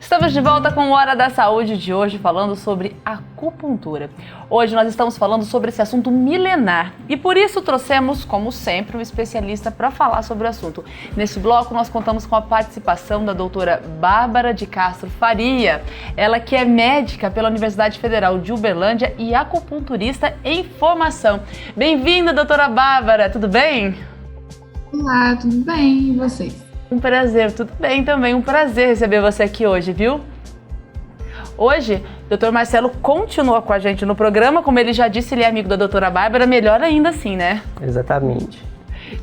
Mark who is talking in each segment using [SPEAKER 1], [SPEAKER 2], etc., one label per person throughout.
[SPEAKER 1] Estamos de volta com o Hora da Saúde de hoje, falando sobre acupuntura. Hoje nós estamos falando sobre esse assunto milenar e por isso trouxemos, como sempre, um especialista para falar sobre o assunto. Neste bloco nós contamos com a participação da doutora Bárbara de Castro Faria, ela que é médica pela Universidade Federal de Uberlândia e acupunturista em formação. Bem-vinda, doutora Bárbara, tudo bem?
[SPEAKER 2] Olá, tudo bem? E vocês?
[SPEAKER 1] Um prazer, tudo bem também, um prazer receber você aqui hoje, viu? Hoje, o Dr. Marcelo continua com a gente no programa, como ele já disse, ele é amigo da doutora Bárbara, melhor ainda assim, né?
[SPEAKER 3] Exatamente.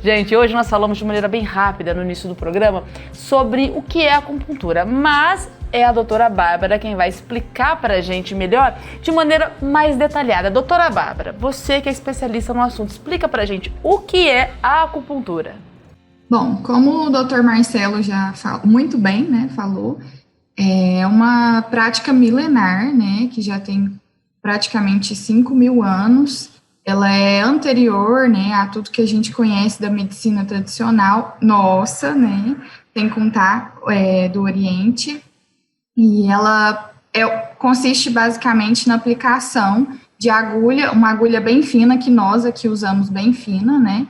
[SPEAKER 1] Gente, hoje nós falamos de maneira bem rápida no início do programa sobre o que é acupuntura, mas é a doutora Bárbara quem vai explicar pra gente melhor, de maneira mais detalhada. Doutora Bárbara, você que é especialista no assunto, explica pra gente o que é a acupuntura.
[SPEAKER 2] Bom, como o Dr. Marcelo já muito bem, né, falou, é uma prática milenar, né, que já tem praticamente 5.000 anos. Ela é anterior, né, a tudo que a gente conhece da medicina tradicional nossa, né, sem contar do Oriente. E ela consiste basicamente na aplicação de agulha, uma agulha bem fina, que nós aqui usamos bem fina, né,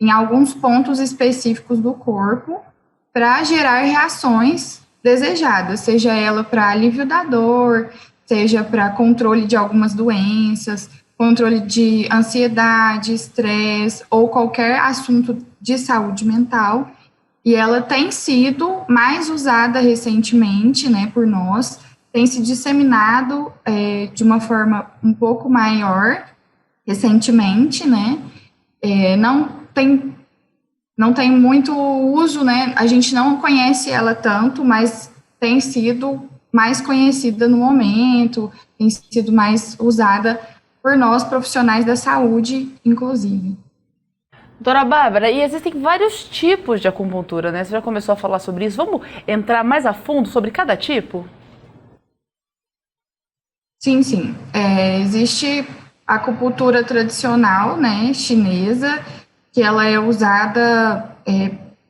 [SPEAKER 2] em alguns pontos específicos do corpo, para gerar reações desejadas, seja ela para alívio da dor, seja para controle de algumas doenças, controle de ansiedade, estresse ou qualquer assunto de saúde mental. E ela tem sido mais usada recentemente, né, por nós, tem se disseminado de uma forma um pouco maior recentemente, né, não tem muito uso, né? A gente não conhece ela tanto, mas tem sido mais conhecida no momento, tem sido mais usada por nós, profissionais da saúde, inclusive.
[SPEAKER 1] Doutora Bárbara, e existem vários tipos de acupuntura, né? Você já começou a falar sobre isso. Vamos entrar mais a fundo sobre cada tipo?
[SPEAKER 2] Sim. Existe a acupuntura tradicional, né, chinesa, que ela é usada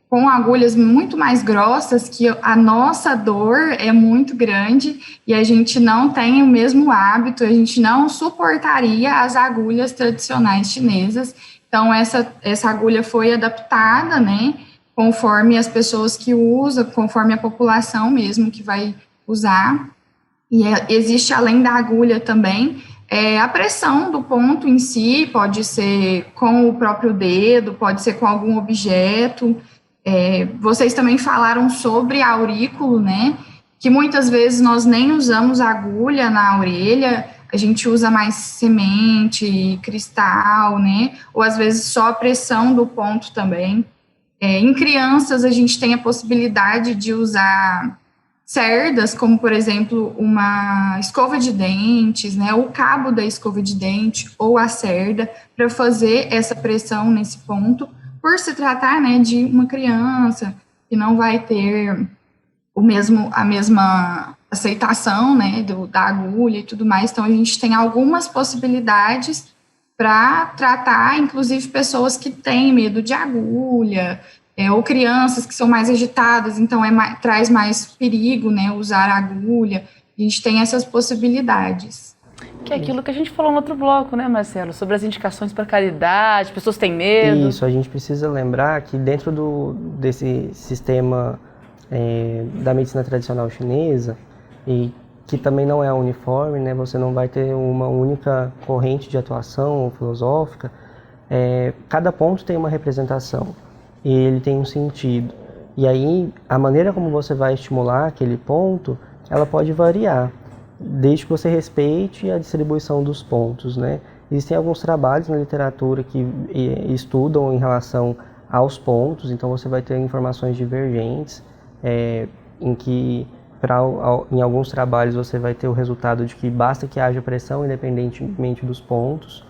[SPEAKER 2] com agulhas muito mais grossas, que a nossa dor é muito grande e a gente não tem o mesmo hábito, a gente não suportaria as agulhas tradicionais chinesas. Então, essa agulha foi adaptada, né, conforme as pessoas que usam, conforme a população mesmo que vai usar. E existe, além da agulha também, a pressão do ponto em si, pode ser com o próprio dedo, pode ser com algum objeto. Vocês também falaram sobre aurículo, né? Que muitas vezes nós nem usamos agulha na orelha, a gente usa mais semente, cristal, né? Ou às vezes só a pressão do ponto também. Em crianças, a gente tem a possibilidade de usar cerdas, como, por exemplo, uma escova de dentes, né, o cabo da escova de dente ou a cerda, para fazer essa pressão nesse ponto, por se tratar, né, de uma criança que não vai ter a mesma aceitação, né, da agulha e tudo mais. Então, a gente tem algumas possibilidades para tratar, inclusive, pessoas que têm medo de agulha, ou crianças que são mais agitadas, então traz mais perigo, né, usar a agulha. A gente tem essas possibilidades.
[SPEAKER 1] Que é aquilo que a gente falou no outro bloco, né, Marcelo? Sobre as indicações para caridade, pessoas têm medo.
[SPEAKER 3] Isso, a gente precisa lembrar que dentro desse sistema da medicina tradicional chinesa, e que também não é uniforme, né, você não vai ter uma única corrente de atuação filosófica, cada ponto tem uma representação. E ele tem um sentido. E aí, a maneira como você vai estimular aquele ponto, ela pode variar, desde que você respeite a distribuição dos pontos, né? Existem alguns trabalhos na literatura que estudam em relação aos pontos, então você vai ter informações divergentes, em que, em alguns trabalhos, você vai ter o resultado de que basta que haja pressão, independentemente dos pontos,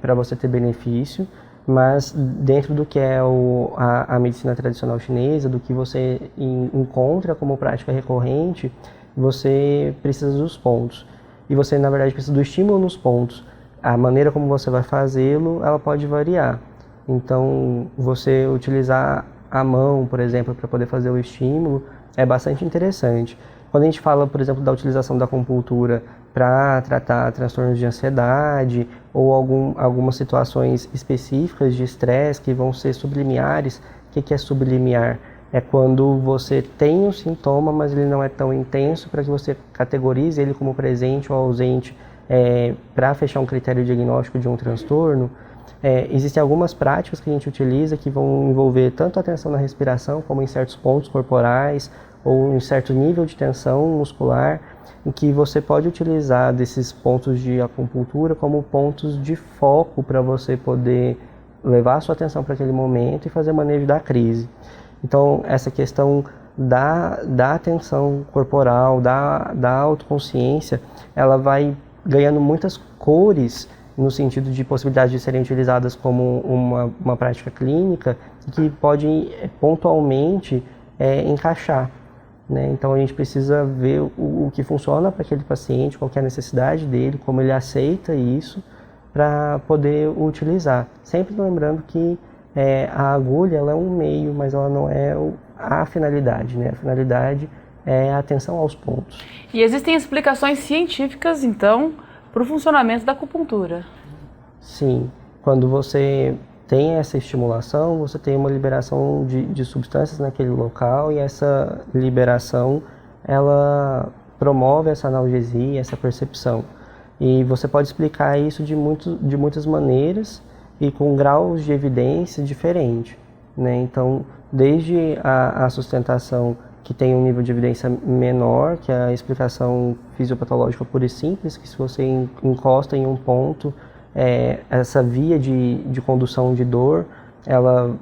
[SPEAKER 3] para você ter benefício. Mas dentro do que é a medicina tradicional chinesa, do que você encontra como prática recorrente, você precisa dos pontos. E você, na verdade, precisa do estímulo nos pontos. A maneira como você vai fazê-lo, ela pode variar. Então, você utilizar a mão, por exemplo, para poder fazer o estímulo, é bastante interessante. Quando a gente fala, por exemplo, da utilização da acupuntura para tratar transtornos de ansiedade ou algumas situações específicas de estresse que vão ser sublimiares, o que é sublimiar? É quando você tem um sintoma, mas ele não é tão intenso para que você categorize ele como presente ou ausente para fechar um critério diagnóstico de um transtorno. Existem algumas práticas que a gente utiliza que vão envolver tanto a atenção na respiração, como em certos pontos corporais, ou em certo nível de tensão muscular, em que você pode utilizar desses pontos de acupuntura como pontos de foco para você poder levar a sua atenção para aquele momento e fazer manejo da crise. Então, essa questão da atenção corporal, da autoconsciência, ela vai ganhando muitas cores no sentido de possibilidade de serem utilizadas como uma prática clínica que pode pontualmente encaixar. Né? Então a gente precisa ver o que funciona para aquele paciente, qual que é a necessidade dele, como ele aceita isso, para poder utilizar. Sempre lembrando que a agulha ela é um meio, mas ela não é a finalidade. Né? A finalidade é a atenção aos pontos.
[SPEAKER 1] E existem explicações científicas, então, para o funcionamento da acupuntura? Sim.
[SPEAKER 3] Quando você tem essa estimulação, você tem uma liberação de substâncias naquele local e essa liberação, ela promove essa analgesia, essa percepção. E você pode explicar isso de muitas maneiras e com graus de evidência diferentes. Né? Então, desde a sustentação que tem um nível de evidência menor, que é a explicação fisiopatológica pura e simples, que se você encosta em um ponto, essa via de condução de dor, ela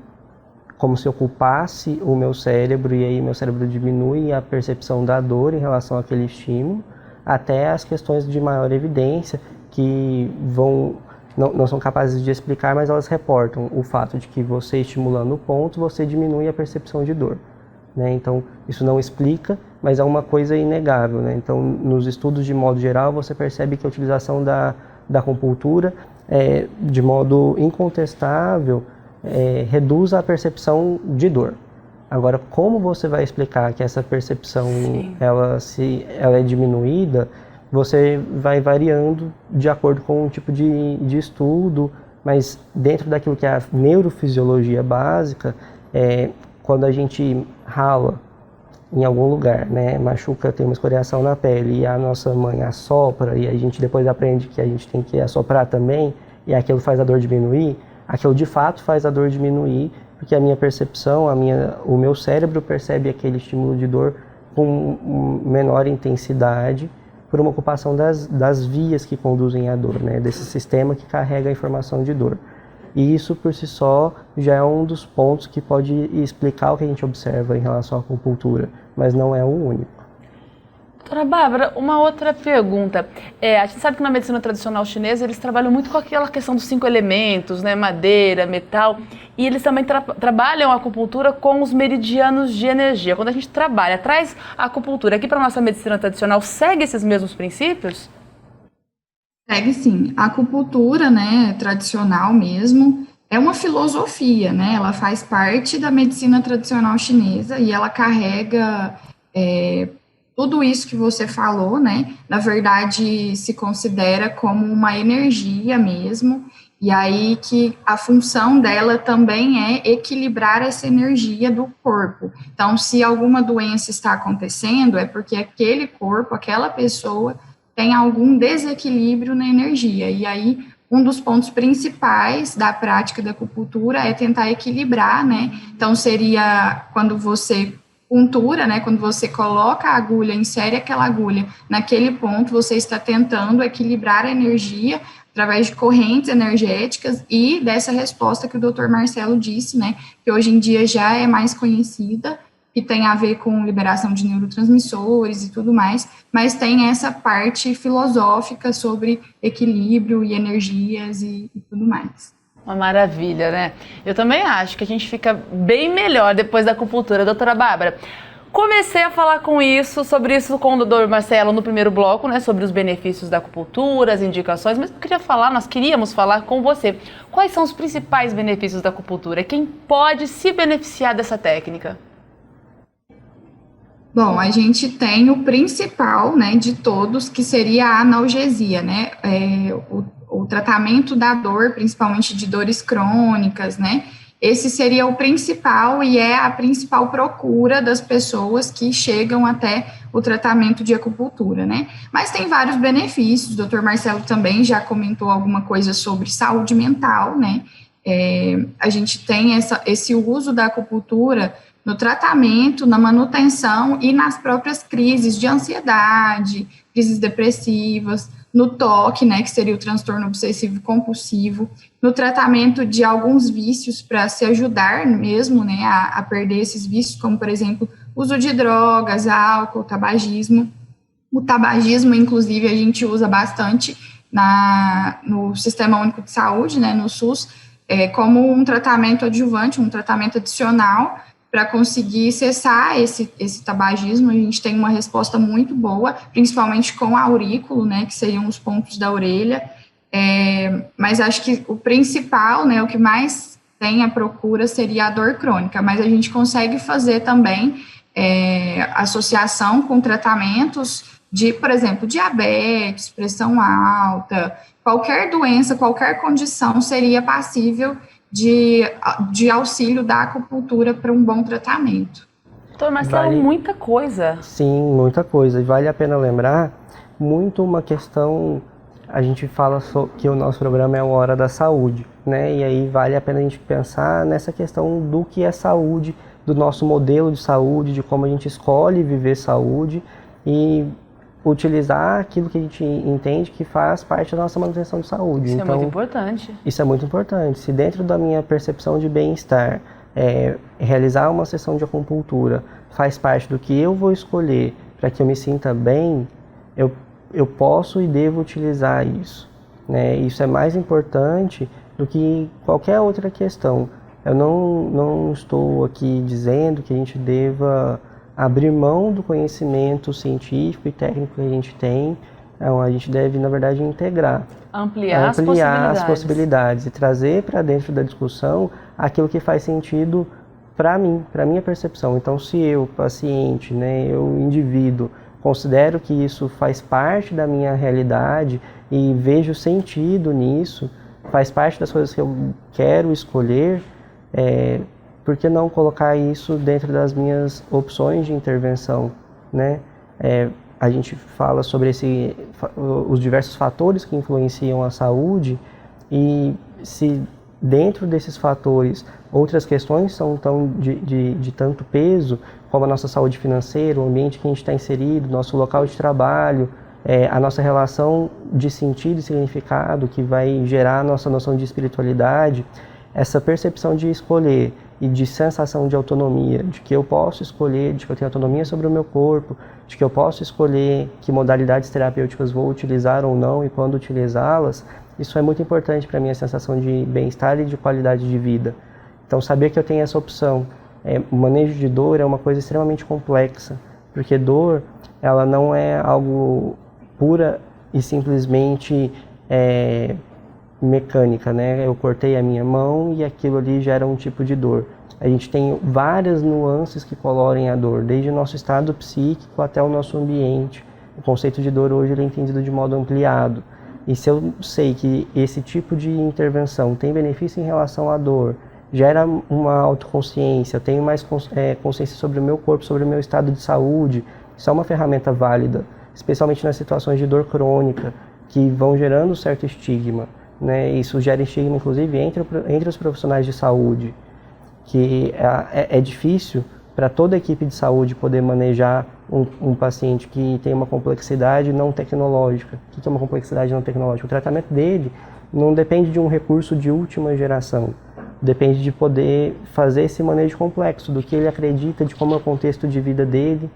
[SPEAKER 3] como se ocupasse o meu cérebro e aí meu cérebro diminui a percepção da dor em relação àquele estímulo, até as questões de maior evidência que não são capazes de explicar, mas elas reportam o fato de que você estimulando o ponto, você diminui a percepção de dor. Né? Então, isso não explica, mas é uma coisa inegável. Né? Então, nos estudos de modo geral, você percebe que a utilização da acupuntura, de modo incontestável, reduz a percepção de dor. Agora, como você vai explicar que essa percepção ela é diminuída, você vai variando de acordo com o tipo de estudo, mas dentro daquilo que é a neurofisiologia básica, quando a gente rala em algum lugar, né, machuca, tem uma escoriação na pele e a nossa mãe assopra e a gente depois aprende que a gente tem que assoprar também e aquilo faz a dor diminuir, aquilo de fato faz a dor diminuir, porque a minha percepção, o meu cérebro percebe aquele estímulo de dor com menor intensidade por uma ocupação das vias que conduzem à dor, né, desse sistema que carrega a informação de dor. E isso, por si só, já é um dos pontos que pode explicar o que a gente observa em relação à acupuntura, mas não é o único.
[SPEAKER 1] Doutora Bárbara, uma outra pergunta. A gente sabe que na medicina tradicional chinesa eles trabalham muito com aquela questão dos 5 elementos, né? Madeira, metal, e eles também trabalham a acupuntura com os meridianos de energia. Quando a gente traz a acupuntura aqui para a nossa medicina tradicional, segue esses mesmos princípios?
[SPEAKER 2] Segue sim. A acupuntura, né, tradicional mesmo, é uma filosofia, né? Ela faz parte da medicina tradicional chinesa e ela carrega tudo isso que você falou, né? Na verdade, se considera como uma energia mesmo, e aí que a função dela também é equilibrar essa energia do corpo. Então, se alguma doença está acontecendo, é porque aquele corpo, aquela pessoa tem algum desequilíbrio na energia. E aí, um dos pontos principais da prática da acupuntura é tentar equilibrar, né? Então, seria quando você puntura, né? Quando você coloca a agulha, insere aquela agulha naquele ponto, você está tentando equilibrar a energia através de correntes energéticas e dessa resposta que o Dr. Marcelo disse, né? Que hoje em dia já é mais conhecida, que tem a ver com liberação de neurotransmissores e tudo mais, mas tem essa parte filosófica sobre equilíbrio e energias e tudo mais.
[SPEAKER 1] Uma maravilha, né? Eu também acho que a gente fica bem melhor depois da acupuntura. Doutora Bárbara, comecei a falar sobre isso com o doutor Marcelo no primeiro bloco, né? Sobre os benefícios da acupuntura, as indicações, mas nós queríamos falar com você. Quais são os principais benefícios da acupuntura? Quem pode se beneficiar dessa técnica?
[SPEAKER 2] Bom, a gente tem o principal, né, de todos, que seria a analgesia, né, o tratamento da dor, principalmente de dores crônicas, né, esse seria o principal e é a principal procura das pessoas que chegam até o tratamento de acupuntura, né. Mas tem vários benefícios, o Dr. Marcelo também já comentou alguma coisa sobre saúde mental, né, a gente tem esse uso da acupuntura no tratamento, na manutenção e nas próprias crises de ansiedade, crises depressivas, no TOC, né, que seria o transtorno obsessivo compulsivo, no tratamento de alguns vícios para se ajudar mesmo, né, a perder esses vícios, como, por exemplo, uso de drogas, álcool, tabagismo. O tabagismo, inclusive, a gente usa bastante no Sistema Único de Saúde, né, no SUS, como um tratamento adjuvante, um tratamento adicional, para conseguir cessar esse tabagismo. A gente tem uma resposta muito boa, principalmente com a aurículo, né, que seriam os pontos da orelha, mas acho que o principal, né, o que mais tem a procura seria a dor crônica, mas a gente consegue fazer também associação com tratamentos de, por exemplo, diabetes, pressão alta, qualquer doença, qualquer condição seria passível de auxílio da acupuntura para um bom tratamento.
[SPEAKER 1] Doutor Marcelo, muita coisa.
[SPEAKER 3] Sim, muita coisa. E vale a pena lembrar muito uma questão, a gente fala que o nosso programa é o Hora da Saúde, né? E aí vale a pena a gente pensar nessa questão do que é saúde, do nosso modelo de saúde, de como a gente escolhe viver saúde e utilizar aquilo que a gente entende que faz parte da nossa manutenção de saúde.
[SPEAKER 1] Isso
[SPEAKER 3] então,
[SPEAKER 1] é muito importante.
[SPEAKER 3] Isso é muito importante. Se dentro da minha percepção de bem-estar, realizar uma sessão de acupuntura faz parte do que eu vou escolher para que eu me sinta bem, eu posso e devo utilizar isso, né? Isso é mais importante do que qualquer outra questão. Eu não estou aqui dizendo que a gente deva abrir mão do conhecimento científico e técnico que a gente tem. Então, a gente deve, na verdade, integrar.
[SPEAKER 1] Ampliar
[SPEAKER 3] as possibilidades e trazer para dentro da discussão aquilo que faz sentido para mim, para minha percepção. Então, se eu, paciente, né, eu, indivíduo, considero que isso faz parte da minha realidade e vejo sentido nisso, faz parte das coisas que eu quero escolher, por que não colocar isso dentro das minhas opções de intervenção, né? A gente fala sobre os diversos fatores que influenciam a saúde e se dentro desses fatores outras questões são de tanto peso, como a nossa saúde financeira, o ambiente que a gente está inserido, nosso local de trabalho, a nossa relação de sentido e significado que vai gerar a nossa noção de espiritualidade, essa percepção de escolher e de sensação de autonomia, de que eu posso escolher, de que eu tenho autonomia sobre o meu corpo, de que eu posso escolher que modalidades terapêuticas vou utilizar ou não e quando utilizá-las, isso é muito importante para a minha sensação de bem-estar e de qualidade de vida. Então, saber que eu tenho essa opção. O manejo de dor é uma coisa extremamente complexa, porque dor, ela não é algo pura e simplesmente mecânica, né? Eu cortei a minha mão e aquilo ali gera um tipo de dor. A gente tem várias nuances que colorem a dor, desde o nosso estado psíquico até o nosso ambiente. O conceito de dor hoje ele é entendido de modo ampliado. E se eu sei que esse tipo de intervenção tem benefício em relação à dor, gera uma autoconsciência, eu tenho mais consciência sobre o meu corpo, sobre o meu estado de saúde, isso é uma ferramenta válida, especialmente nas situações de dor crônica, que vão gerando certo estigma, né? Isso gera estigma, inclusive, entre os profissionais de saúde, que é difícil para toda a equipe de saúde poder manejar um paciente que tem uma complexidade não tecnológica. O que é uma complexidade não tecnológica? O tratamento dele não depende de um recurso de última geração, depende de poder fazer esse manejo complexo, do que ele acredita, de como é o contexto de vida dele,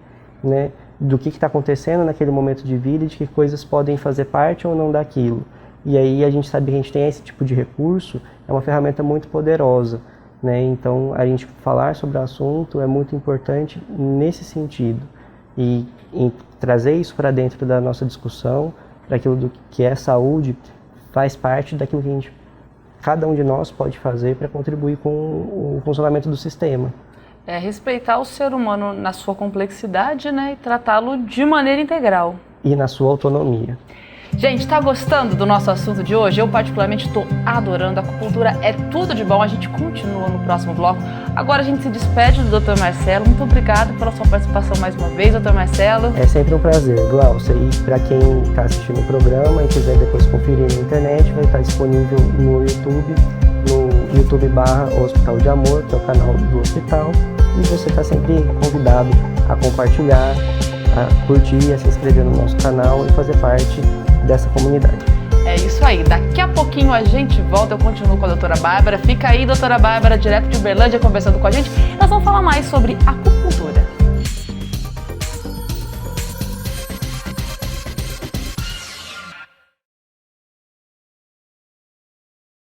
[SPEAKER 3] né? Do que está acontecendo naquele momento de vida e de que coisas podem fazer parte ou não daquilo. E aí a gente sabe que a gente tem esse tipo de recurso, é uma ferramenta muito poderosa, né? Então a gente falar sobre o assunto é muito importante nesse sentido. E trazer isso para dentro da nossa discussão, para aquilo do que é saúde, faz parte daquilo que cada um de nós pode fazer para contribuir com o funcionamento do sistema.
[SPEAKER 1] É respeitar o ser humano na sua complexidade, né, e tratá-lo de maneira integral.
[SPEAKER 3] E na sua autonomia.
[SPEAKER 1] Gente, tá gostando do nosso assunto de hoje? Eu particularmente estou adorando. A acupuntura é tudo de bom. A gente continua no próximo bloco. Agora a gente se despede do Dr. Marcelo. Muito obrigado pela sua participação mais uma vez, Dr. Marcelo.
[SPEAKER 3] É sempre um prazer, Glaucia. E para quem está assistindo o programa e quiser depois conferir na internet, vai estar disponível no YouTube/Hospital de Amor, que é o canal do hospital. E você está sempre convidado a compartilhar, a curtir, a se inscrever no nosso canal e fazer parte dessa comunidade.
[SPEAKER 1] É isso aí. Daqui a pouquinho a gente volta. Eu continuo com a doutora Bárbara. Fica aí, doutora Bárbara, direto de Uberlândia, conversando com a gente. Nós vamos falar mais sobre acupuntura